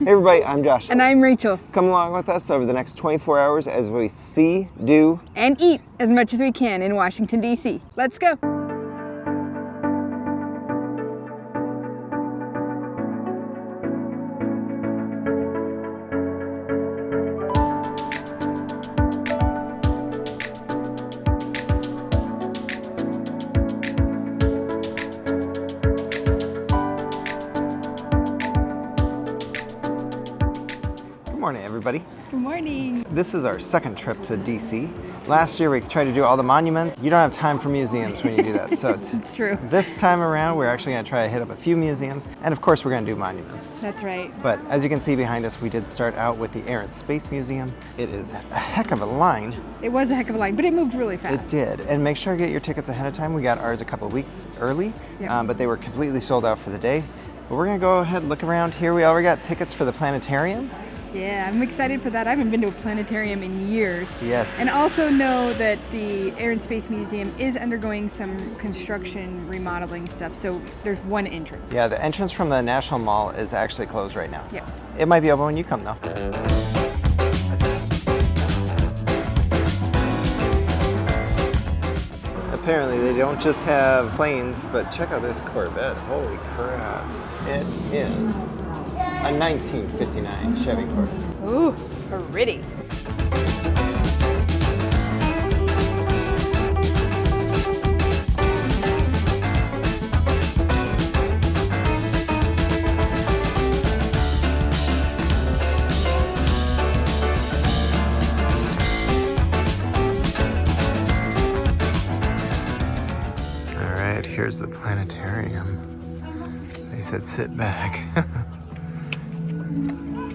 Hey everybody, I'm Josh. And I'm Rachel. Come along with us over the next 24 hours as we see, do, and eat as much as we can in Washington, D.C. Let's go. Good morning, everybody. Good morning. This is our second trip to DC. Last year we tried to do all the monuments. You don't have time for museums when you do that, so It's true. This time around we're actually going to try to hit up a few museums, and of course we're going to do monuments. That's right. But as you can see behind us, we did start out with the Air and Space Museum. It is a heck of a line. It was a heck of a line, but it moved really fast. It did, and make sure to get your tickets ahead of time. We got ours a couple of weeks early, Yep. but they were completely sold out for the day. But we're going to go ahead and look around here. We already got tickets for the planetarium. Yeah, I'm excited for that. I haven't been to a planetarium in years. Yes. And also know that the Air and Space Museum is undergoing some construction remodeling stuff, so there's one entrance. Yeah, the entrance from the National Mall is actually closed right now. Yeah. It might be open when you come, though. Apparently, they don't just have planes, but check out this Corvette. Holy crap. It is a 1959 Chevy Corvette. Ooh, pretty. All right, here's the planetarium. They said sit back.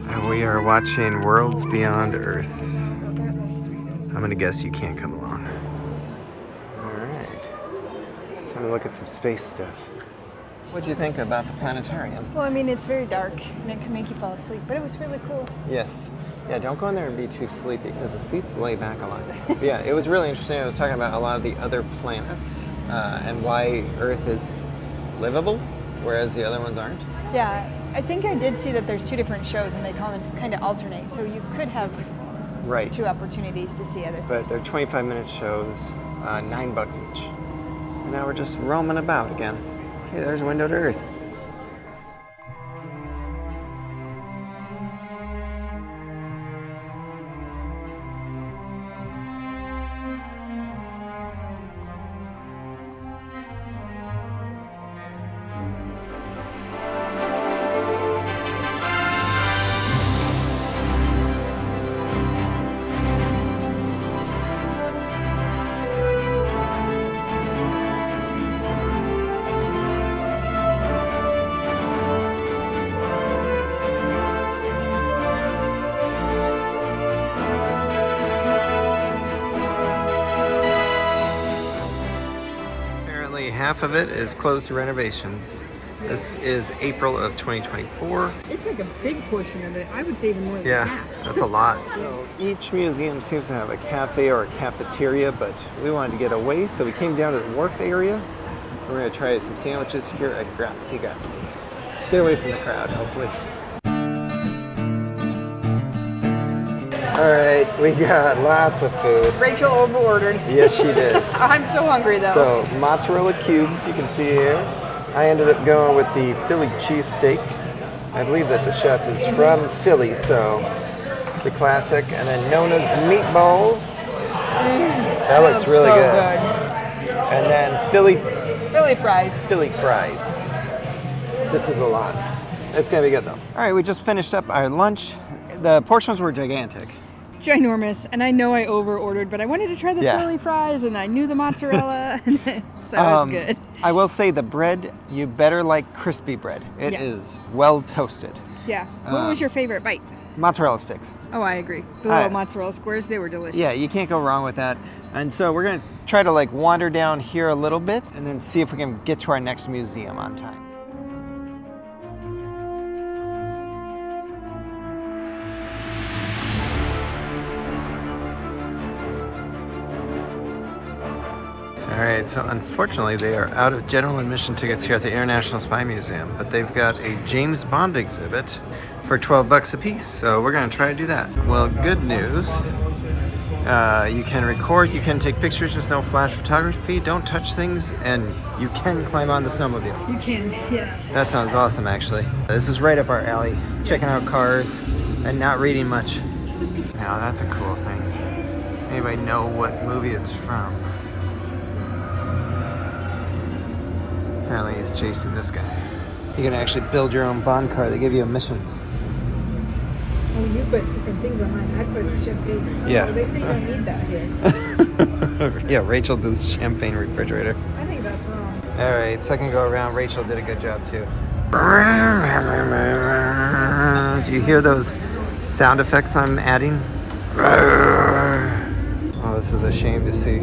And we are watching Worlds Beyond Earth. I'm gonna guess you can't come along. All right, time to look at some space stuff. What'd you think about the planetarium? Well, I mean, it's very dark, and it can make you fall asleep, but it was really cool. Yes. Yeah, don't go in there and be too sleepy because the seats lay back a lot. But yeah, it was really interesting. I was talking about a lot of the other planets and why Earth is livable, whereas the other ones aren't. Yeah, I think I did see that there's two different shows, and they kind of alternate, so you could have Right. two opportunities to see other. But they're 25-minute shows, $9 each. And now we're just roaming about again. Hey, there's a window to Earth. Apparently half of it is closed to renovations. This is April of 2024. It's like a big portion of it. I would say even more than Yeah, half. that's a lot. So each museum seems to have a cafe or a cafeteria, but we wanted to get away, so we came down to the Wharf area. We're gonna try some sandwiches here at Grazie. Get away from the crowd, hopefully. All right, we got lots of food. Rachel over-ordered. Yes, she did. I'm so hungry, though. So mozzarella cubes, you can see here. I ended up going with the Philly cheesesteak. I believe that the chef is from Philly, so it's a classic. And then Nona's meatballs. That looks really so good. And then Philly fries. This is a lot. It's gonna be good though. All right, we just finished up our lunch. The portions were gigantic. Ginormous, and I know I over-ordered, but I wanted to try the Yeah. Philly fries, and I knew the mozzarella, so it was good. I will say the bread, you better like crispy bread. It Yeah. is well toasted. Yeah. What was your favorite bite? Mozzarella sticks. Oh, I agree. The little mozzarella squares, they were delicious. Yeah, you can't go wrong with that. And so we're gonna try to like wander down here a little bit and then see if we can get to our next museum on time. All right, so unfortunately they are out of general admission tickets here at the International Spy Museum, but they've got a James Bond exhibit for 12 bucks a piece. So we're gonna try to do that. Well, good news. You can record, you can take pictures, just no flash photography. Don't touch things, and you can climb on the snowmobile. You can, yes. That sounds awesome, actually. This is right up our alley. Checking out cars and not reading much. Now that's a cool thing. Anybody know what movie it's from? Apparently he's chasing this guy. You can actually build your own Bond car. They give you a mission. Oh, you put different things on mine. I put champagne. Yeah. So they say you don't need that here. Yeah, Rachel did the champagne refrigerator. I think that's wrong. All right, second go around, Rachel did a good job too. Do you hear those sound effects I'm adding? Oh, this is a shame to see.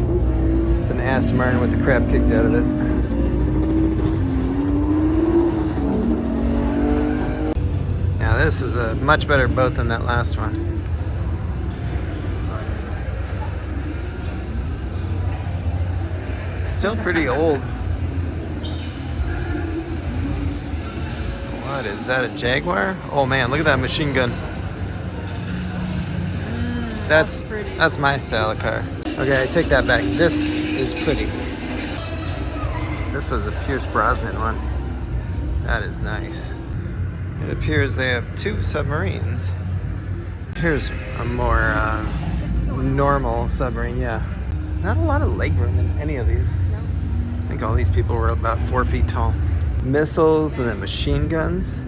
It's an Aston Martin with the crap kicked out of it. Now this is a much better boat than that last one. Still pretty old. What is that, a Jaguar? Oh man, look at that machine gun. That's my style of car. Okay, I take that back. This is pretty. This was a Pierce Brosnan one. That is nice. It appears they have 2 submarines. Here's a more normal submarine, yeah. Not a lot of legroom in any of these. I think all these people were about 4 feet tall. Missiles and then machine guns.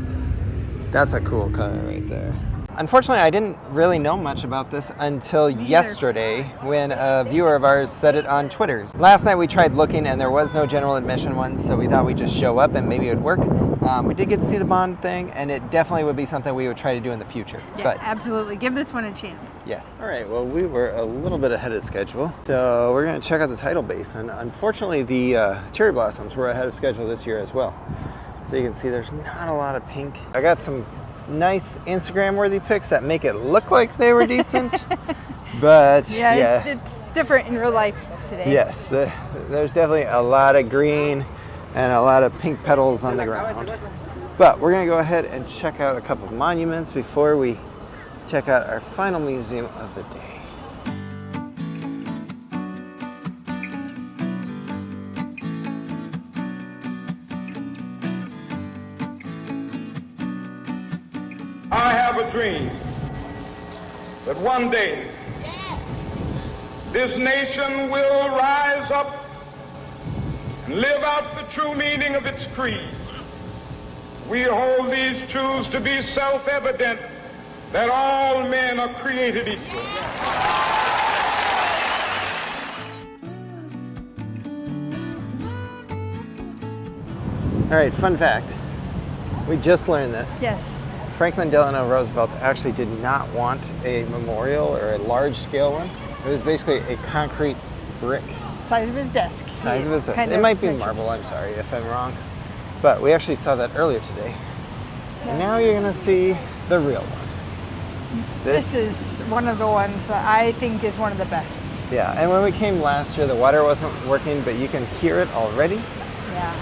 That's a cool car right there. Unfortunately, I didn't really know much about this until yesterday when a viewer of ours said it on Twitter. Last night we tried looking and there was no general admission one, so we thought we'd just show up and maybe it would work. We did get to see the Bond thing, and it definitely would be something we would try to do in the future. Yeah, absolutely. Give this one a chance. Yes. All right, well, we were a little bit ahead of schedule, so we're going to check out the tidal basin. Unfortunately, the cherry blossoms were ahead of schedule this year as well. So you can see there's not a lot of pink. I got some nice Instagram-worthy pics that make it look like they were decent, but yeah. It's different in real life today. Yes, there's definitely a lot of green and a lot of pink petals on the ground. But we're gonna go ahead and check out a couple of monuments before we check out our final museum of the day. I have a dream that one day this nation will rise up and live out the true meaning of its creed. We hold these truths to be self-evident, that all men are created equal. All right, fun fact. We just learned this. Yes. Franklin Delano Roosevelt actually did not want a memorial or a large-scale one. It was basically a concrete brick. Size of his desk. Size of his desk. It might be marble, I'm sorry if I'm wrong. But we actually saw that earlier today. Yeah. And now you're gonna see the real one. This is one of the ones that I think is one of the best. Yeah, and when we came last year, the water wasn't working, but you can hear it already. Yeah.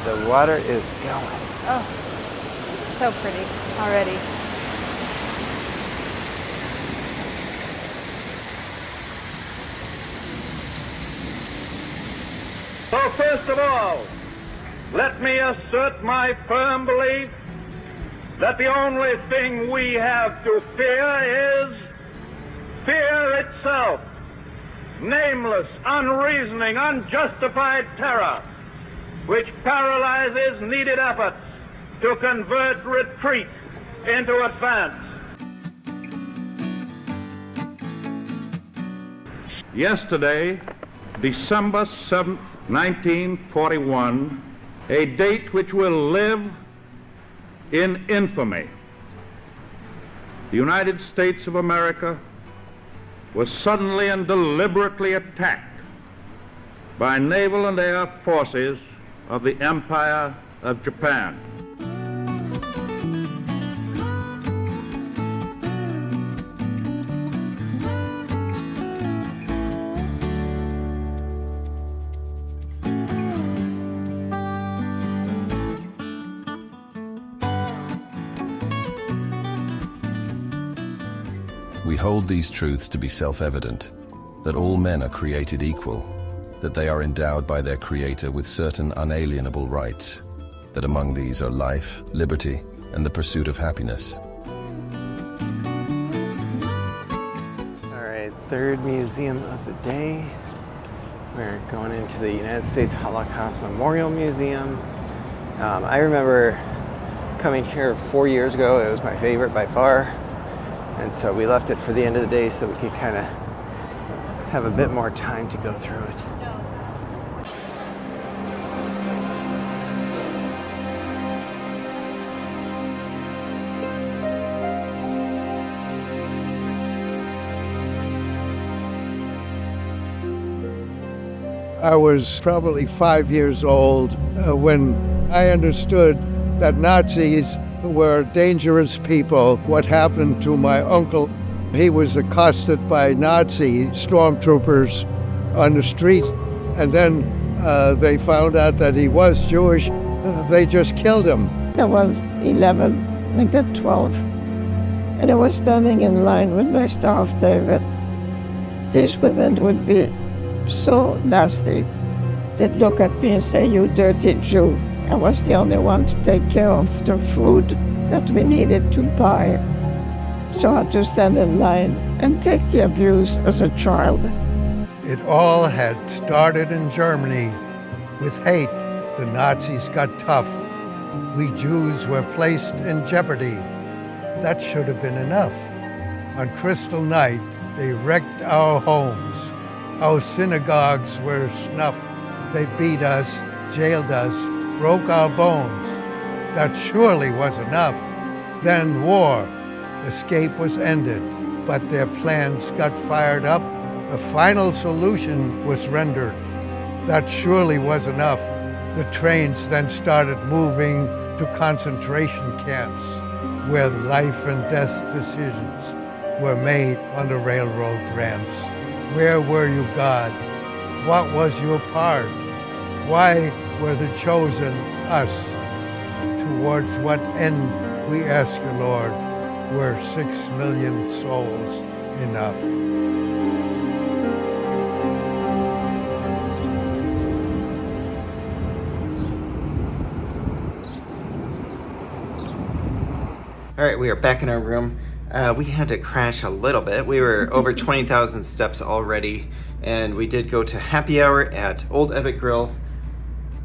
The water is going. Oh, so pretty already. So first of all, let me assert my firm belief that the only thing we have to fear is fear itself. Nameless, unreasoning, unjustified terror, which paralyzes needed efforts to convert retreat into advance. Yesterday, December 7th, 1941, a date which will live in infamy. The United States of America was suddenly and deliberately attacked by naval and air forces of the Empire of Japan. We hold these truths to be self-evident, that all men are created equal, that they are endowed by their Creator with certain unalienable rights, that among these are life, liberty, and the pursuit of happiness. All right, third museum of the day. We're going into the United States Holocaust Memorial Museum. I remember coming here 4 years ago. It was my favorite by far. And so we left it for the end of the day so we could kind of have a bit more time to go through it. I was probably 5 years old when I understood that Nazis were dangerous people. What happened to my uncle? He was accosted by Nazi stormtroopers on the street, and then they found out that he was Jewish. They just killed him. I was 11, like that 12, and I was standing in line with my Star of David. These women would be so nasty. They'd look at me and say, "You dirty Jew." I was the only one to take care of the food that we needed to buy. So I had to stand in line and take the abuse as a child. It all had started in Germany with hate. The Nazis got tough. We Jews were placed in jeopardy. That should have been enough. On Crystal Night, they wrecked our homes. Our synagogues were snuffed. They beat us, jailed us, broke our bones. That surely was enough. Then war. Escape was ended, but their plans got fired up. A final solution was rendered. That surely was enough. The trains then started moving to concentration camps, where life and death decisions were made on the railroad ramps. Where were you, God? What was your part? Why were the chosen us? Towards what end, we ask you, Lord, were 6 million souls enough? All right, we are back in our room. We had to crash a little bit. We were over 20,000 steps already, and we did go to happy hour at Old Ebbitt Grill.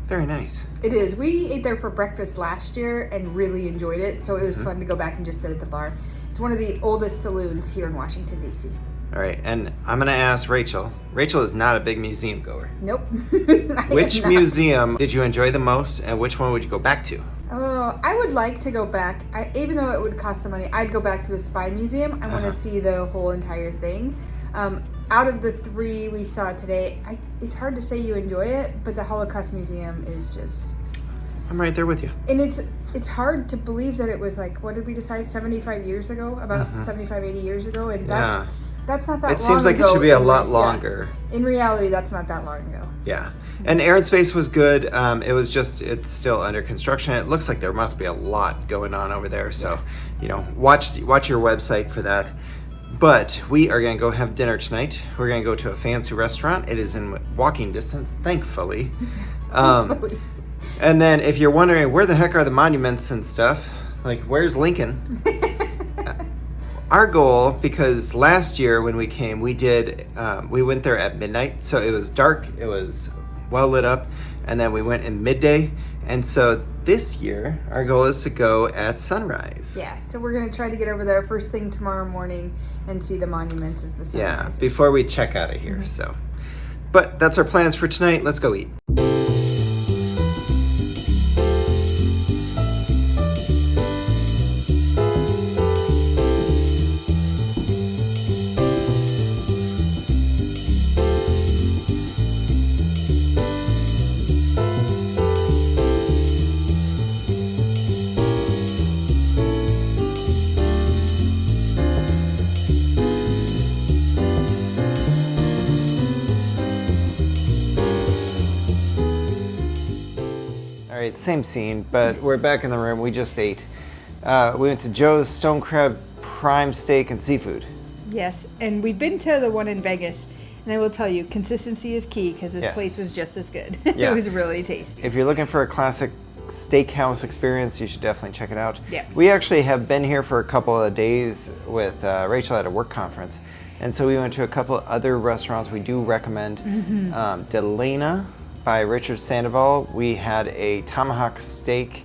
Very nice. It is. We ate there for breakfast last year and really enjoyed it, so it was fun to go back and just sit at the bar. It's one of the oldest saloons here in Washington, D.C. All right, and I'm going to ask Rachel. Rachel is not a big museum goer. Nope. Which museum did you enjoy the most, and which one would you go back to? Oh, I would like to go back. Even though it would cost some money, I'd go back to the Spy Museum. I want to see the whole entire thing. Out of the three we saw today, it's hard to say you enjoy it, but the Holocaust Museum is just... I'm right there with you. And it's hard to believe that it was like, what did we decide, 75 years ago? About 75, 80 years ago? And that's not that long ago. It seems like it should be a lot longer. Yeah. In reality, that's not that long ago. Yeah. And Air and Space was good. It's still under construction. It looks like there must be a lot going on over there. So, watch your website for that. But we are going to go have dinner tonight. We're going to go to a fancy restaurant. It is in walking distance, thankfully. And then if you're wondering where the heck are the monuments and stuff, like where's Lincoln? Our goal, because last year when we came, we went there at midnight. So it was dark, it was well lit up, and then we went in midday. And so this year, our goal is to go at sunrise. Yeah, so we're going to try to get over there first thing tomorrow morning and see the monuments as the sunrise. Yeah, before we check out of here. So, but that's our plans for tonight. Let's go eat. All right, same scene, but we're back in the room. We just ate. We went to Joe's Stone Crab Prime Steak and Seafood. Yes, and we've been to the one in Vegas, and I will tell you, consistency is key because this Yes. place was just as good. Yeah. It was really tasty. If you're looking for a classic steakhouse experience, you should definitely check it out. Yeah. We actually have been here for a couple of days with Rachel at a work conference, and so we went to a couple of other restaurants we do recommend. Delana by Richard Sandoval. We had a tomahawk steak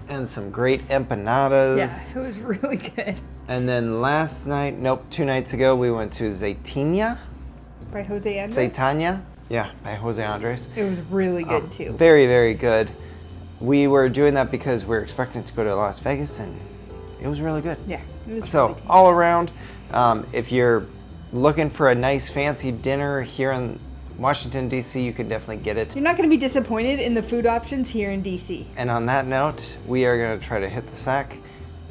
and some great empanadas. Yeah, it was really good. And then two nights ago, we went to Zaytanya. By Jose Andres. Zaytanya? Yeah, by Jose Andres. It was really good too. Very, very good. We were doing that because we were expecting to go to Las Vegas, and it was really good. Yeah, it was So really tasty. all around, if you're looking for a nice fancy dinner here in Washington, D.C., you can definitely get it. You're not going to be disappointed in the food options here in DC. And on that note, we are going to try to hit the sack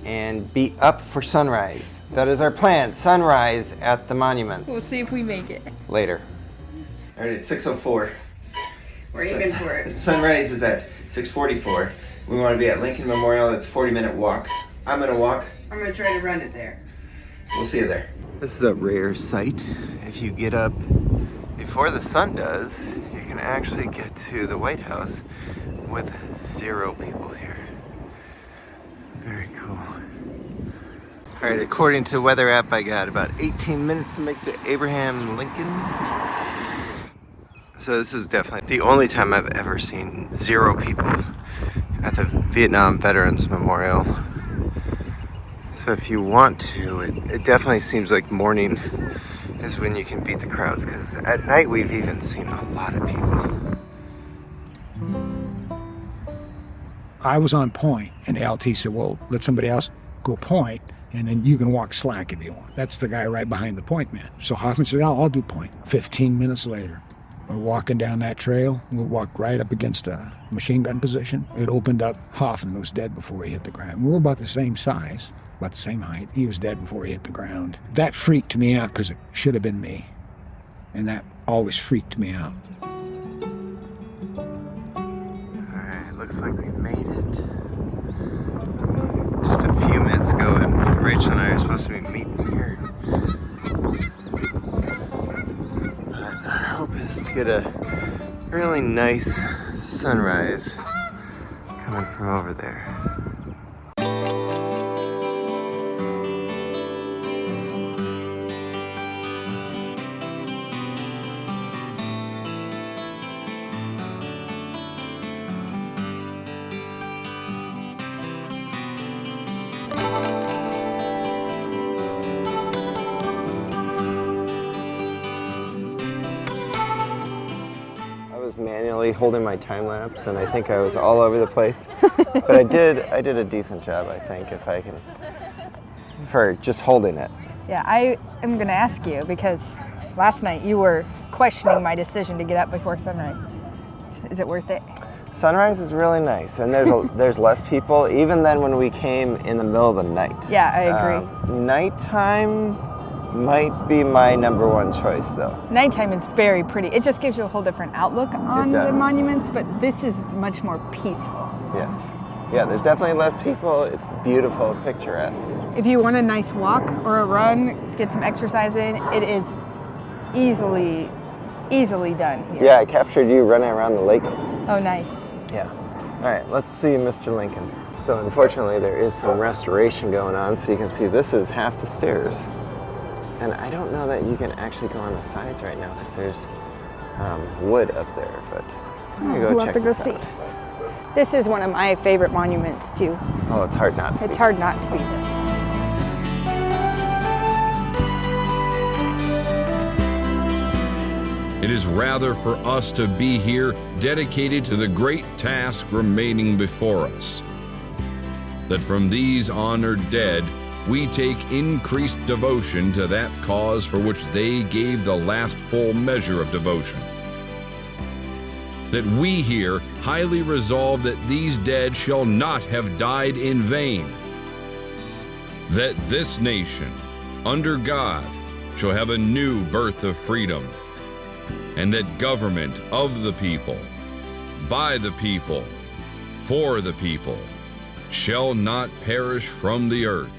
and be up for sunrise. That is our plan, sunrise at the monuments. We'll see if we make it. Later. All right, it's 6:04. We're aiming for it. Sunrise is at 6:44. We want to be at Lincoln Memorial. It's a 40-minute walk. I'm going to walk. I'm going to try to run it there. We'll see you there. This is a rare sight. If you get up before the sun does, you can actually get to the White House with 0 people here. Very cool. All right, according to Weather app, I got about 18 minutes to make to Abraham Lincoln. So this is definitely the only time I've ever seen 0 people at the Vietnam Veterans Memorial. So if you want to, it definitely seems like morning is when you can beat the crowds, because at night we've even seen a lot of people. I was on point, and the LT said, well, let somebody else go point, and then you can walk slack if you want. That's the guy right behind the point man. So Hoffman said, I'll do point. 15 minutes later, we're walking down that trail. We walked right up against a machine gun position. It opened up. Hoffman was dead before he hit the ground. We were about the same size, about the same height. He was dead before he hit the ground. That freaked me out because it should have been me. And that always freaked me out. Alright, looks like we made it. Just a few minutes ago, and Rachel and I are supposed to be meeting here. But our hope is to get a really nice sunrise coming from over there. Manually holding my time lapse, and I think I was all over the place. But I did a decent job, I think, if I can, for just holding it. Yeah, I am going to ask you because last night you were questioning my decision to get up before sunrise. Is it worth it? Sunrise is really nice, and there's less people, even than when we came in the middle of the night. Yeah, I agree. Nighttime might be my number one choice, though. Nighttime is very pretty. It just gives you a whole different outlook on the does. monuments, but this is much more peaceful. Yes. Yeah, there's definitely less people. It's beautiful, picturesque. If you want a nice walk or a run, get some exercise in, it is easily done here. Yeah, I captured you running around the lake. Oh, nice. Yeah. All right, let's see Mr. Lincoln. So unfortunately, there is some restoration going on, so you can see this is half the stairs. And I don't know that you can actually go on the sides right now because there's wood up there, but I'm gonna go We'll check have to go this see. out. This is one of my favorite monuments too. Oh, it's hard not to. It's hard not to beat this one. It is rather for us to be here dedicated to the great task remaining before us, that from these honored dead we take increased devotion to that cause for which they gave the last full measure of devotion. That we here highly resolve that these dead shall not have died in vain. That this nation, under God, shall have a new birth of freedom, and that government of the people, by the people, for the people, shall not perish from the earth.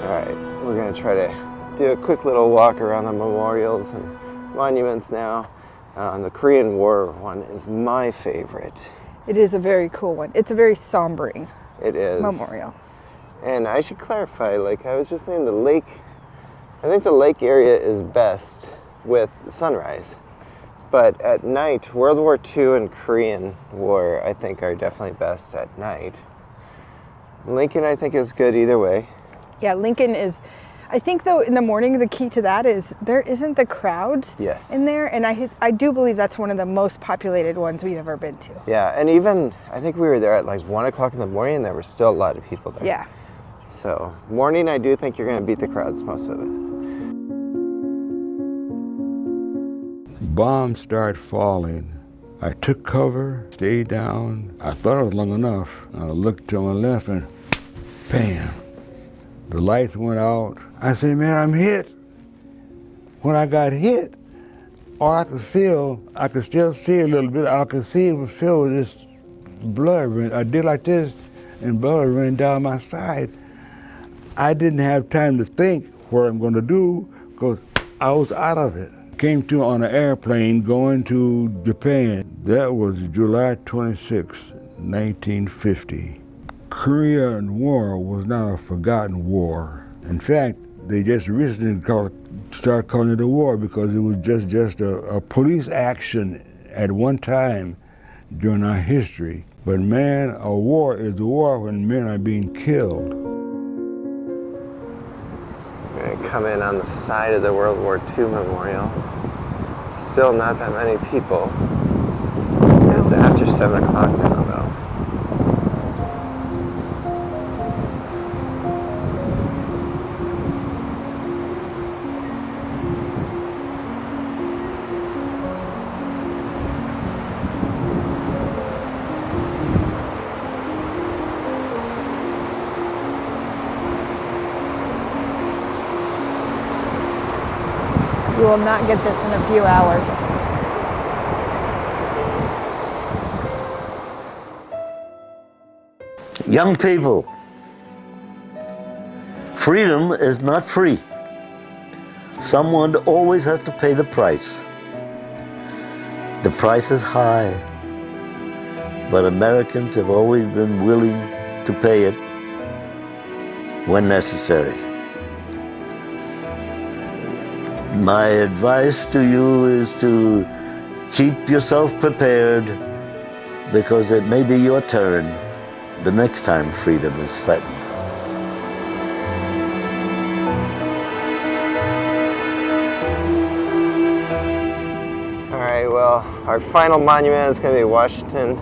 All right, we're gonna try to do a quick little walk around the memorials and monuments now. The Korean War one is my favorite. It is a very cool one. It's a very sombering It is. memorial. And I should clarify, like I was just saying, the lake, I think the lake area is best with sunrise. But at night, World War II and Korean War, I think, are definitely best at night. Lincoln, I think, is good either way. Yeah, Lincoln is, I think though in the morning the key to that is there isn't the crowds Yes. in there, and I do believe that's one of the most populated ones we've ever been to. Yeah, and even, I think we were there at like 1 o'clock in the morning and there were still a lot of people there. Yeah. So, morning, I do think you're going to beat the crowds most of it. Bombs started falling. I took cover, stayed down. I thought it was long enough. I looked to my left and bam, the lights went out. I said, man, I'm hit. When I got hit, all I could feel, I could still see a little bit. All I could see was filled with this blood. I did like this and blood ran down my side. I didn't have time to think what I'm going to do because I was out of it. Came to on an airplane going to Japan. That was July 26, 1950. Korean War was not a forgotten war. In fact, they just recently started calling it a war because it was just a police action at one time during our history. But man, a war is a war when men are being killed. We're going to come in on the side of the World War II memorial. Still not that many people. It's after 7 o'clock now, though. You will not get this in a few hours. Young people, freedom is not free. Someone always has to pay the price. The price is high, but Americans have always been willing to pay it when necessary. My advice to you is to keep yourself prepared because it may be your turn the next time freedom is threatened. All right, well, our final monument is going to be Washington.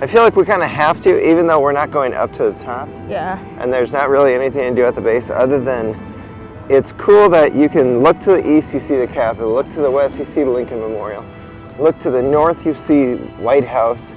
I feel like we kind of have to, even though we're not going up to the top. Yeah. And there's not really anything to do at the base other than it's cool that you can look to the east, you see the Capitol. Look to the west, you see the Lincoln Memorial. Look to the north, you see White House.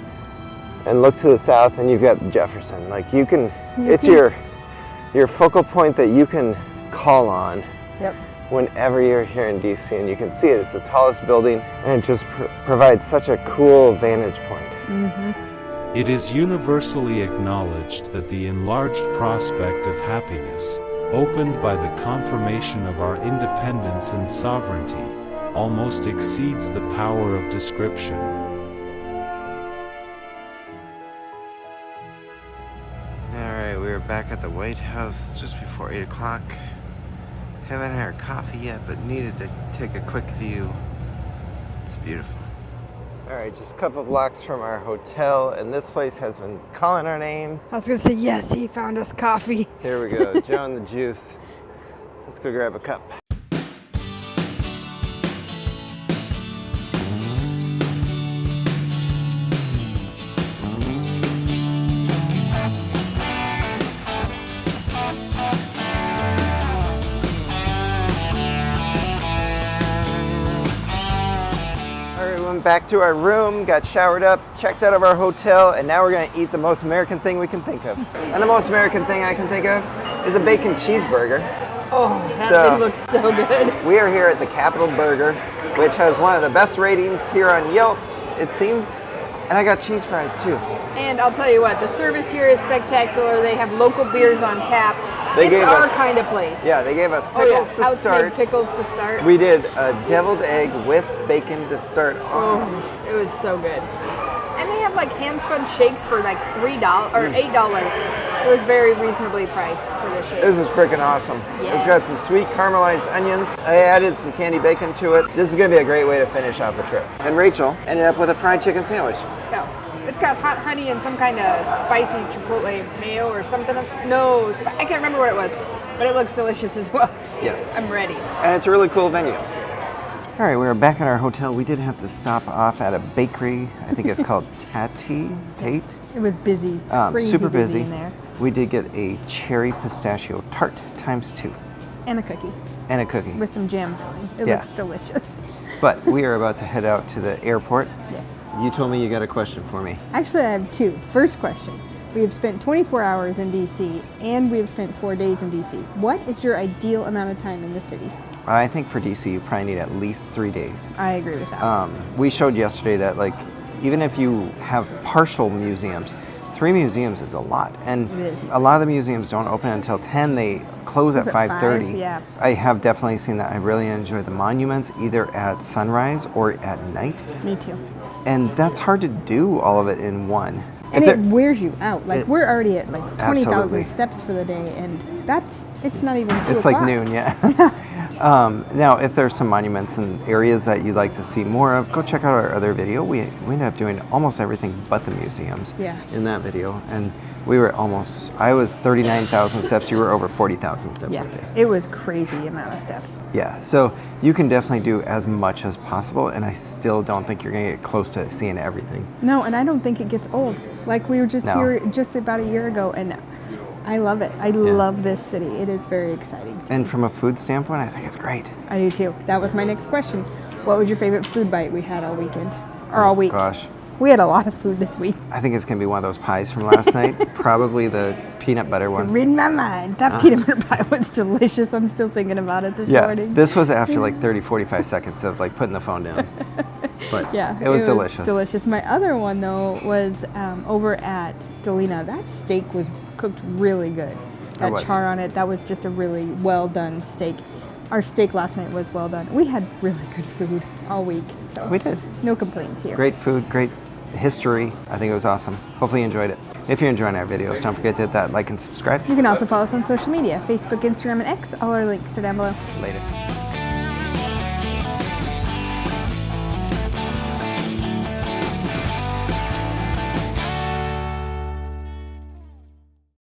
And look to the south, and you've got Jefferson. Like it's your focal point that you can call on. Yep. Whenever you're here in DC, and you can see it. It's the tallest building, and it just provides such a cool vantage point. Mm-hmm. It is universally acknowledged that the enlarged prospect of happiness, opened by the confirmation of our independence and sovereignty, almost exceeds the power of description. Alright, we are back at the White House just before 8 o'clock. Haven't had our coffee yet, but needed to take a quick view. It's beautiful. Alright, just a couple blocks from our hotel, and this place has been calling our name. I was gonna say, yes, he found us coffee. Here we go, Joe and the Juice. Let's go grab a cup. Back to our room, got showered up, checked out of our hotel, and now we're gonna eat the most American thing we can think of. And the most American thing I can think of is a bacon cheeseburger. Oh, that thing looks so good. We are here at the Capitol Burger, which has one of the best ratings here on Yelp, it seems. And I got cheese fries too. And I'll tell you what, the service here is spectacular. They have local beers on tap. They gave our us kind of place. Yeah, they gave us Oh pickles yeah, to house-made start. pickles to start. We did a deviled egg with bacon to start off. Oh, it was so good. And they have like hand spun shakes for like $3 or $8. It was very reasonably priced for the shake. This is freaking awesome. It's got some sweet caramelized onions. I added some candy bacon to it. This is gonna be a great way to finish out the trip. And Rachel ended up with a fried chicken sandwich. Yeah. It's got hot honey and some kind of spicy chipotle mayo or something. No, I can't remember what it was, but it looks delicious as well. Yes. I'm ready. And it's a really cool venue. All right, we're back at our hotel. We did have to stop off at a bakery. I think it's called Tate. It was busy. Crazy Super busy. in there. We did get a cherry pistachio tart ×2. And a cookie. And a cookie. With some jam filling. It looked delicious. But we are about to head out to the airport. Yes. You told me you got a question for me. Actually, I have two. First question. We have spent 24 hours in D.C. and we have spent 4 days in D.C. What is your ideal amount of time in the city? I think for DC, you probably need at least 3 days. I agree with that. We showed yesterday that, like, even if you have partial museums, 3 museums is a lot. And It is. a lot of the museums don't open until 10. They close at 5:30. 5? Yeah. I have definitely seen that. I really enjoy the monuments either at sunrise or at night. Me too. And that's hard to do all of it in one. And If it wears you out. Like, we're already at like 20,000 Absolutely. steps for the day, and it's not even 2 It's o'clock. like noon, yeah. Now, if there's some monuments and areas that you'd like to see more of, go check out our other video. We ended up doing almost everything but the museums in that video. And we were I was 39,000 steps, you were over 40,000 steps Yeah, that day. it was crazy amount of steps. Yeah, so you can definitely do as much as possible, and I still don't think you're gonna get close to seeing everything. No, and I don't think it gets old. Like, we were just No. here just about a year ago, and I love it. I love this city. It is very exciting. And from a food standpoint, I think it's great. I do too. That was my next question. What was your favorite food bite we had all weekend? Or all week? Gosh. We had a lot of food this week. I think it's gonna be one of those pies from last night. Probably the peanut butter one. You're reading my mind. That peanut butter pie was delicious. I'm still thinking about it this morning. This was after like 30, 45 seconds of like putting the phone down. But Yeah, it was delicious. Delicious. My other one though was over at Delina. That steak was cooked really good. That was. char on it. That was just a really well done steak. Our steak last night was well done. We had really good food all week. So We did. No complaints here. Great food, great history. I think it was awesome. Hopefully you enjoyed it. If you're enjoying our videos, don't forget to hit that like and subscribe. You can also follow us on social media, Facebook, Instagram, and X. All our links are down below. Later.